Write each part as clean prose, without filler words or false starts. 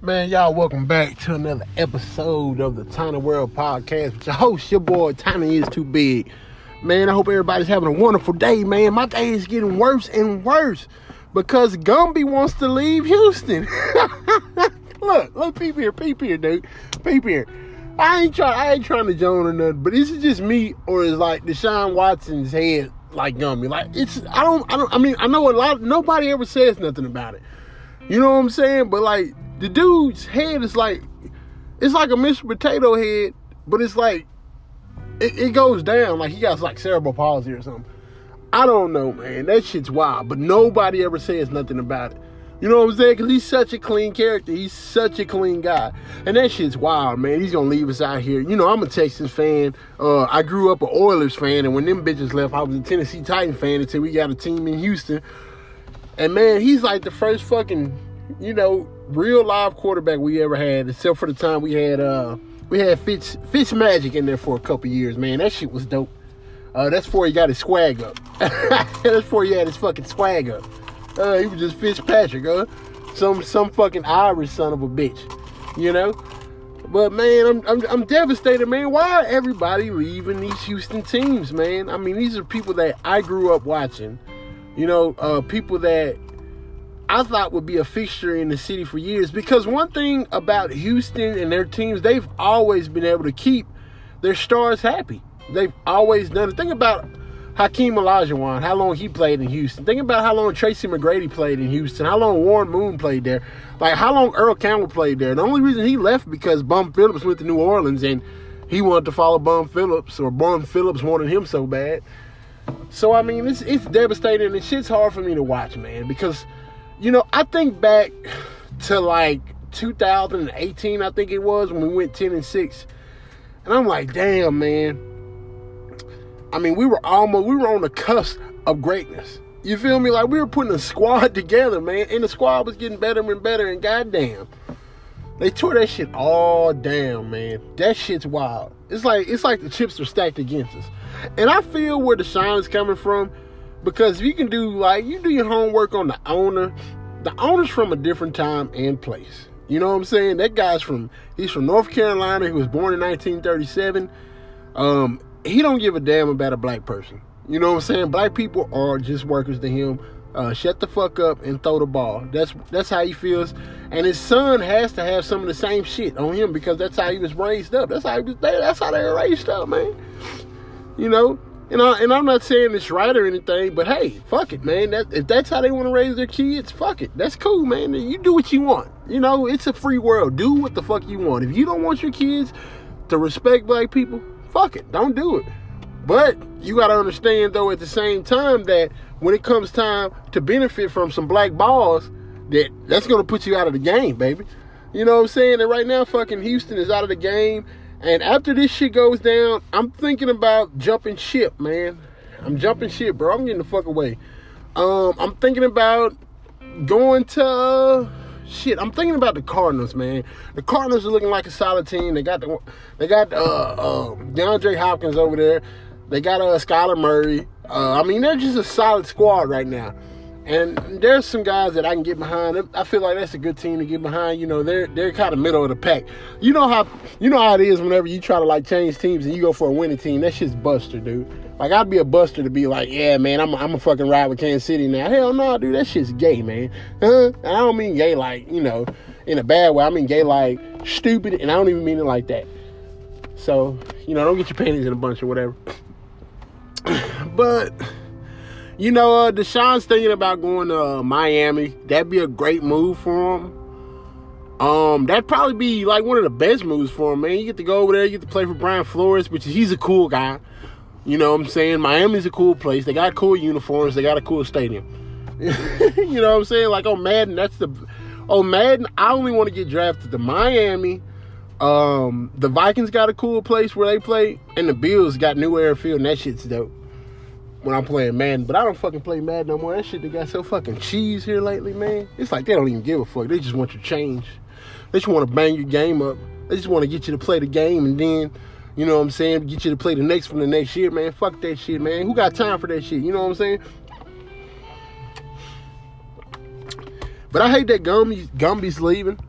Man, y'all welcome back to another episode of the Tiny World Podcast with your host, your boy, Tiny is Too Big. Man, I hope everybody's having a wonderful day, man. My day is getting worse and worse because Gumby wants to leave Houston. Look, peep here, dude. Peep here. I ain't trying to join or nothing, but is it just me or is like Deshaun Watson's head like Gumby? Like I know nobody ever says nothing about it. You know what I'm saying? But like the dude's head is like, it's like a Mr. Potato Head, but it's like it goes down like he got like cerebral palsy or something. I don't know, man. That shit's wild, but nobody ever says nothing about it. You know what I'm saying? Because he's such a clean character. He's such a clean guy. And that shit's wild, man. He's going to leave us out here. You know, I'm a Texans fan. I grew up an Oilers fan. And when them bitches left, I was a Tennessee Titan fan until we got a team in Houston. And, man, he's like the first fucking, you know, real live quarterback we ever had. Except for the time we had Fitz Magic in there for a couple years, man. That shit was dope. That's before he got his swag up. That's before he had his fucking swag up. He was just Fitzpatrick, some fucking Irish son of a bitch, you know. But man, I'm devastated, man. Why are everybody leaving these Houston teams, man? I mean, these are people that I grew up watching, you know, people that I thought would be a fixture in the city for years. Because one thing about Houston and their teams, they've always been able to keep their stars happy. They've always done it. Think about Hakeem Olajuwon, how long he played in Houston. Think about how long Tracy McGrady played in Houston, how long Warren Moon played there, like how long Earl Campbell played there. The only reason he left because Bum Phillips went to New Orleans and he wanted to follow Bum Phillips, or Bum Phillips wanted him so bad. So, I mean, it's devastating and shit's hard for me to watch, man, because, you know, I think back to like 2018, I think it was, when we went 10-6, and I'm like, damn, man. I mean, we were on the cusp of greatness. You feel me? Like, we were putting a squad together, man. And the squad was getting better and better. And goddamn, they tore that shit all down, man. That shit's wild. It's like the chips are stacked against us. And I feel where the shine is coming from. Because if you can do, like, you do your homework on the owner's from a different time and place. You know what I'm saying? That guy's he's from North Carolina. He was born in 1937. He don't give a damn about a black person. You know what I'm saying? Black people are just workers to him. Shut the fuck up and throw the ball. That's how he feels. And his son has to have some of the same shit on him because that's how he was raised up. That's how they were raised up, man. You know? And I'm not saying it's right or anything, but hey, fuck it, man. If that's how they want to raise their kids, fuck it. That's cool, man. You do what you want. You know, it's a free world. Do what the fuck you want. If you don't want your kids to respect black people, fuck it, don't do it. But you gotta understand, though, at the same time, that when it comes time to benefit from some black balls, that's gonna put you out of the game, baby. You know what I'm saying? And right now, fucking Houston is out of the game. And after this shit goes down, I'm thinking about jumping ship, man. I'm jumping ship, bro. I'm getting the fuck away. I'm thinking about going to I'm thinking about the Cardinals, man. The Cardinals are looking like a solid team. They got DeAndre Hopkins over there. They got Skylar Murray. I mean, they're just a solid squad right now. And there's some guys that I can get behind. I feel like that's a good team to get behind. You know, they're kind of middle of the pack. You know how it is whenever you try to like change teams and you go for a winning team. That shit's buster, dude. Like, I'd be a buster to be like, yeah, man, I'm a fucking ride with Kansas City now. Hell no, dude, that shit's gay, man. And I don't mean gay like, you know, in a bad way. I mean gay like stupid, and I don't even mean it like that. So, you know, don't get your panties in a bunch or whatever. But, you know, Deshaun's thinking about going to Miami. That'd be a great move for him. That'd probably be like one of the best moves for him, man. You get to go over there, you get to play for Brian Flores, which he's a cool guy. You know what I'm saying? Miami's a cool place. They got cool uniforms. They got a cool stadium. You know what I'm saying? Like on Madden, Madden, I only want to get drafted to Miami. The Vikings got a cool place where they play, and the Bills got New Airfield, and that shit's dope when I'm playing Madden. But I don't fucking play Madden no more. That shit, they got so fucking cheese here lately, man. It's like they don't even give a fuck. They just want your change. They just want to bang your game up. They just want to get you to play the game, and then, you know what I'm saying, get you to play the next one the next year, man. Fuck that shit, man. Who got time for that shit? You know what I'm saying? But I hate that Gumby's leaving.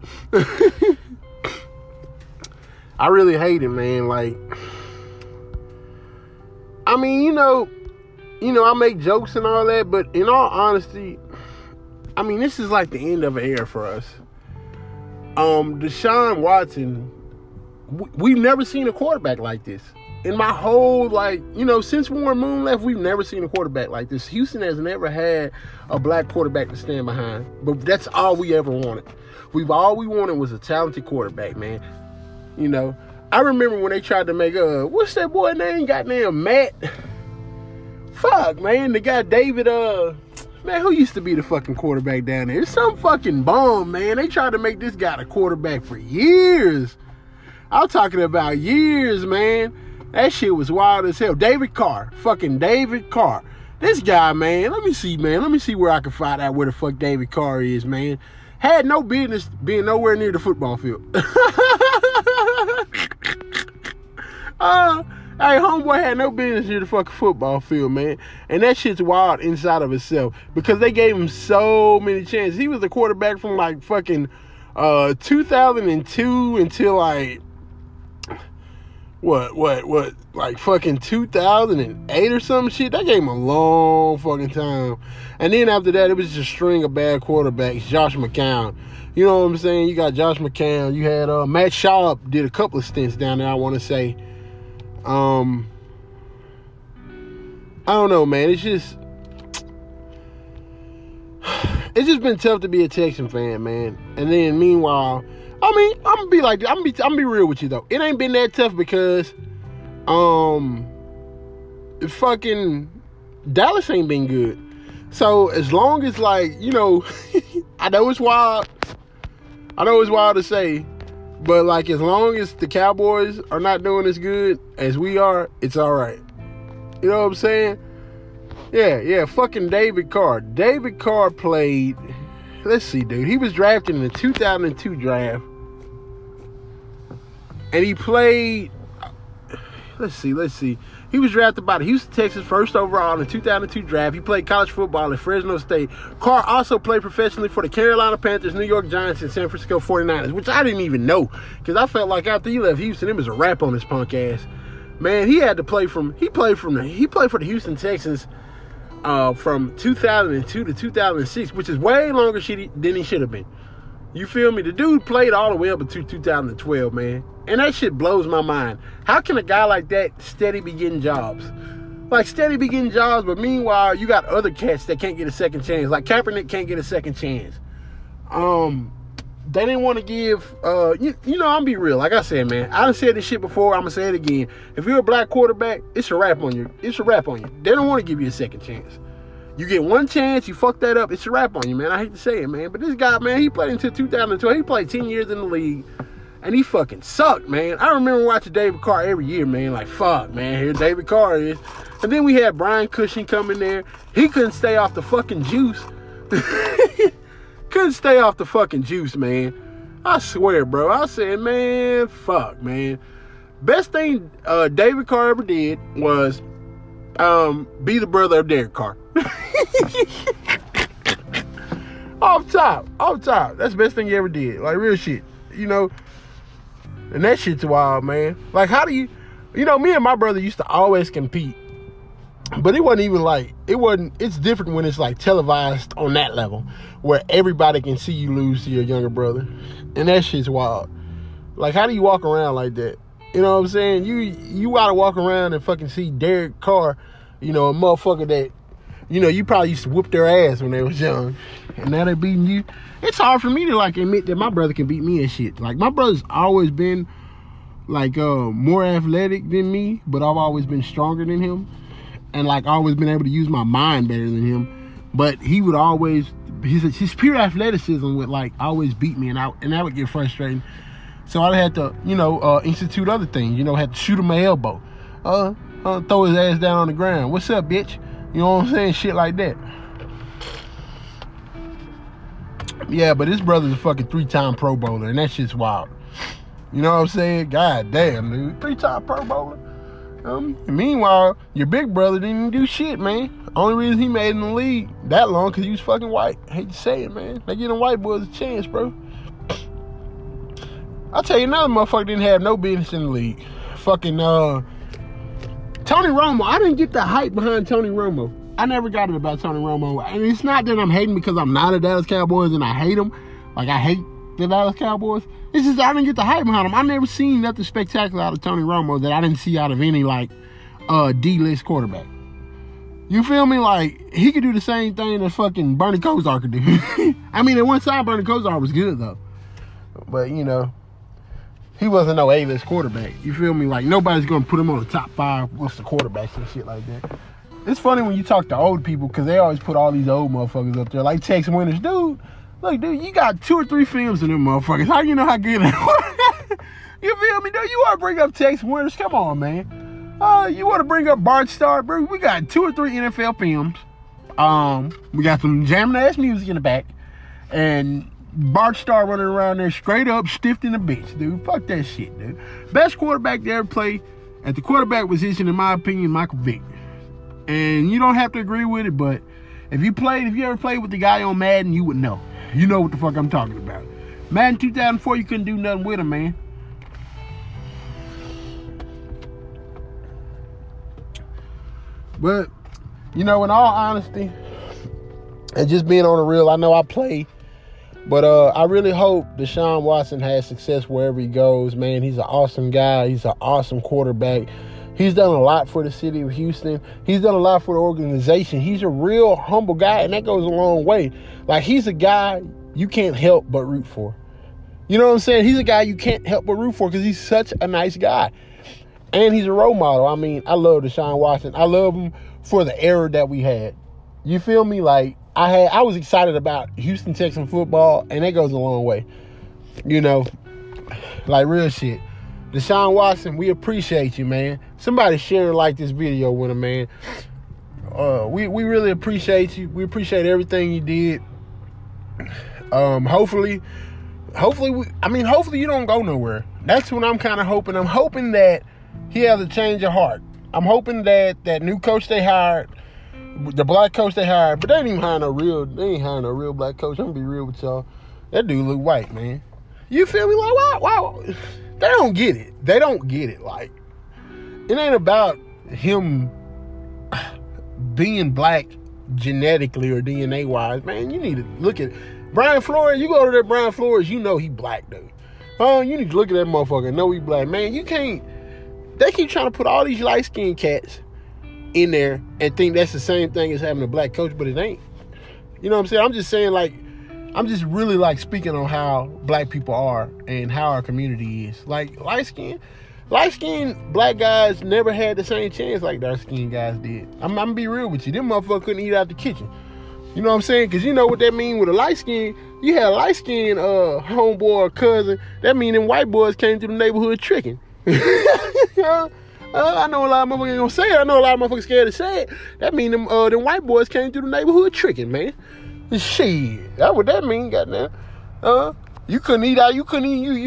I really hate it, man. Like, I mean, you know, I make jokes and all that, but in all honesty, I mean, this is like the end of an era for us. Deshaun Watson, we've never seen a quarterback like this. In my whole, like, you know, since Warren Moon left, we've never seen a quarterback like this. Houston has never had a black quarterback to stand behind. But that's all we ever wanted. All we wanted was a talented quarterback, man. You know, I remember when they tried to make, what's that boy name? Goddamn Matt. Fuck, man. The guy David, man, who used to be the fucking quarterback down there? It's some fucking bum, man. They tried to make this guy the quarterback for years. I'm talking about years, man. That shit was wild as hell. David Carr. Fucking David Carr. This guy, man. Let me see where I can find out where the fuck David Carr is, man. Had no business being nowhere near the football field. Hey, homeboy had no business near the fucking football field, man. And that shit's wild inside of itself. Because they gave him so many chances. He was the quarterback from like fucking 2002 until like what, like fucking 2008 or some shit. That gave him a long fucking time. And then after that, it was just a string of bad quarterbacks. Josh McCown. You know what I'm saying? You got Josh McCown. You had Matt Schaub did a couple of stints down there, I want to say. I don't know, man. It's just been tough to be a Texan fan, man. And then meanwhile, I mean, I'm gonna be real with you though. It ain't been that tough because fucking Dallas ain't been good. So as long as, like, you know, I know it's wild to say, but like as long as the Cowboys are not doing as good as we are, it's all right. You know what I'm saying? Yeah, fucking David Carr. David Carr played, let's see, dude. He was drafted in the 2002 draft. And he played, let's see. He was drafted by the Houston Texans first overall in the 2002 draft. He played college football at Fresno State. Carr also played professionally for the Carolina Panthers, New York Giants, and San Francisco 49ers, which I didn't even know. Because I felt like after he left Houston, it was a wrap on his punk ass. Man, he played for the Houston Texans from 2002 to 2006, which is way longer than he should have been. You feel me? The dude played all the way up until 2012, man. And that shit blows my mind. How can a guy like that steady be getting jobs? Like, steady be getting jobs, but meanwhile, you got other cats that can't get a second chance. Like, Kaepernick can't get a second chance. They didn't want to give, you know, I'm be real. Like I said, man, I done said this shit before. I'm going to say it again. If you're a black quarterback, it's a wrap on you. It's a wrap on you. They don't want to give you a second chance. You get one chance, you fuck that up, it's a wrap on you, man. I hate to say it, man. But this guy, man, he played until 2012. He played 10 years in the league, and he fucking sucked, man. I remember watching David Carr every year, man. Like, fuck, man, here David Carr is. And then we had Brian Cushing come in there. He couldn't stay off the fucking juice. Couldn't stay off the fucking juice, man. I swear, bro. I said, man, fuck, man. Best thing David Carr ever did was be the brother of Derek Carr. Off top. That's the best thing he ever did. Like, real shit. You know? And that shit's wild, man. Like, how do you know, me and my brother used to always compete. But it wasn't even like, it's different when it's like televised on that level, where everybody can see you lose to your younger brother. And that shit's wild. Like, how do you walk around like that? You know what I'm saying? You gotta walk around and fucking see Derek Carr, you know, a motherfucker that, you know, you probably used to whoop their ass when they was young. And now they're beating you. It's hard for me to, like, admit that my brother can beat me and shit. Like, my brother's always been, like, more athletic than me, but I've always been stronger than him. And, like, always been able to use my mind better than him. But he would always, his pure athleticism would, like, always beat me, and that would get frustrating. So I had to, you know, institute other things. You know, had to shoot him my elbow. Throw his ass down on the ground. What's up, bitch? You know what I'm saying? Shit like that. Yeah, but his brother's a fucking 3-time Pro Bowler, and that shit's wild. You know what I'm saying? God damn, dude. 3-time Pro Bowler. Meanwhile, your big brother didn't even do shit, man. Only reason he made it in the league that long because he was fucking white. I hate to say it, man. They giving white boys a chance, bro. I'll tell you another motherfucker didn't have no business in the league. Fucking Tony Romo. I didn't get the hype behind Tony Romo. I never got it about Tony Romo. And it's not that I'm hating because I'm not a Dallas Cowboys and I hate them. Like, I hate the Dallas Cowboys. It's just I didn't get the hype behind them. I never seen nothing spectacular out of Tony Romo that I didn't see out of any, like, D-list quarterback. You feel me? Like, he could do the same thing that fucking Bernie Kosar could do. I mean, at one time, Bernie Kosar was good, though. But, you know, he wasn't no A-list quarterback. You feel me? Like, nobody's going to put him on the top 5 list of quarterbacks and shit like that. It's funny when you talk to old people because they always put all these old motherfuckers up there. Like Tex Winters. Dude, look, dude, you got 2 or 3 films in them motherfuckers. How do you know how good they are? You feel me, dude? You want to bring up Tex Winters? Come on, man. You want to bring up Bart Starr? Bro, we got 2 or 3 NFL films. We got some jamming-ass music in the back. And Bart Starr running around there straight up, stiffed in the bitch, dude. Fuck that shit, dude. Best quarterback to ever play at the quarterback position, in my opinion, Michael Vick. And you don't have to agree with it, but if you ever played with the guy on Madden, you would know. You know what the fuck I'm talking about. Madden 2004, you couldn't do nothing with him, man. But, you know, in all honesty, and just being on the real, I know I play, but I really hope Deshaun Watson has success wherever he goes, man. He's an awesome guy. He's an awesome quarterback. He's done a lot for the city of Houston. He's done a lot for the organization. He's a real humble guy, and that goes a long way. Like, he's a guy you can't help but root for. You know what I'm saying? He's a guy you can't help but root for because he's such a nice guy. And he's a role model. I mean, I love Deshaun Watson. I love him for the era that we had. You feel me? Like, I was excited about Houston Texans football, and that goes a long way. You know, like real shit. Deshaun Watson, we appreciate you, man. Somebody share and like this video with him, man. We really appreciate you. We appreciate everything you did. Hopefully you don't go nowhere. That's what I'm kind of hoping. I'm hoping that he has a change of heart. I'm hoping that that new coach they hired, the black coach they hired, but they ain't hiring a real black coach. I'm gonna be real with y'all. That dude look white, man. You feel me? Like, wow. They don't get it. They don't get it. Like, it ain't about him being black genetically or DNA wise, man. You need to look at Brian Flores. You go to that Brian Flores, you know he black, dude. You need to look at that motherfucker and know he black, man. You can't. They keep trying to put all these light skinned cats in there and think that's the same thing as having a black coach, but it ain't. You know what I'm saying? I'm just saying, like, I'm just really, like, speaking on how black people are and how our community is. Like, light-skinned black guys never had the same chance like dark-skinned guys did. I'm going to be real with you. Them motherfuckers couldn't eat out the kitchen. You know what I'm saying? Because you know what that mean with a light-skinned. You had a light-skinned homeboy or cousin. That mean them white boys came to the neighborhood tricking. I know a lot of motherfuckers ain't gonna say it. I know a lot of motherfuckers scared to say it. That mean them white boys came to the neighborhood tricking, man. Shit, that's what that mean, goddamn. You couldn't eat out. You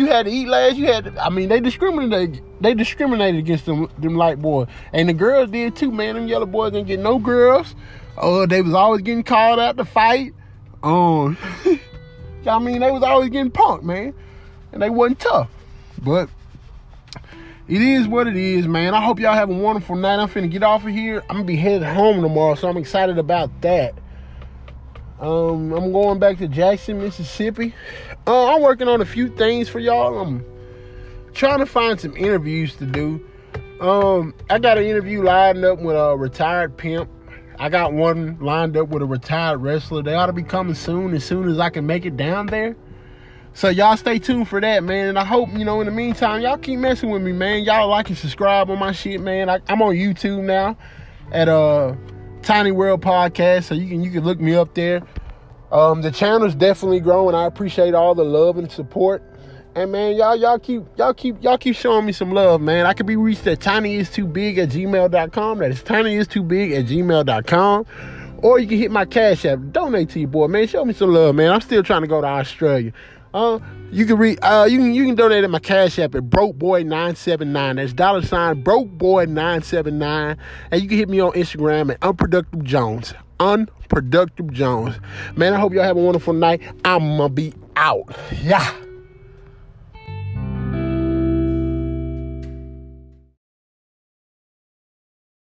had to eat last. They discriminated against them light boys, and the girls did too, man. Them yellow boys didn't get no girls. They was always getting called out to fight. They was always getting punked, man, and they wasn't tough. But it is what it is, man. I hope y'all have a wonderful night. I'm finna get off of here. I'm gonna be headed home tomorrow, so I'm excited about that. I'm going back to Jackson, Mississippi. I'm working on a few things for y'all. I'm trying to find some interviews to do. I got an interview lined up with a retired pimp. I got one lined up with a retired wrestler. They ought to be coming soon as I can make it down there. So y'all stay tuned for that, man. And I hope, in the meantime, y'all keep messing with me, man. Y'all like and subscribe on my shit, man. I'm on YouTube now at Tiny World Podcast, so you can look me up there. The channel's definitely growing. I appreciate all the love and support. And man, y'all keep showing me some love, man. I can be reached at tinyistobig@gmail.com. That is tinyistobig@gmail.com. Or you can hit my Cash App. Donate to your boy, man. Show me some love, man. I'm still trying to go to Australia. You can you can donate at my Cash App at BrokeBoy979. That's $BrokeBoy979. And you can hit me on Instagram at Unproductive Jones. Unproductive Jones. Man, I hope y'all have a wonderful night. I'ma be out. Yeah.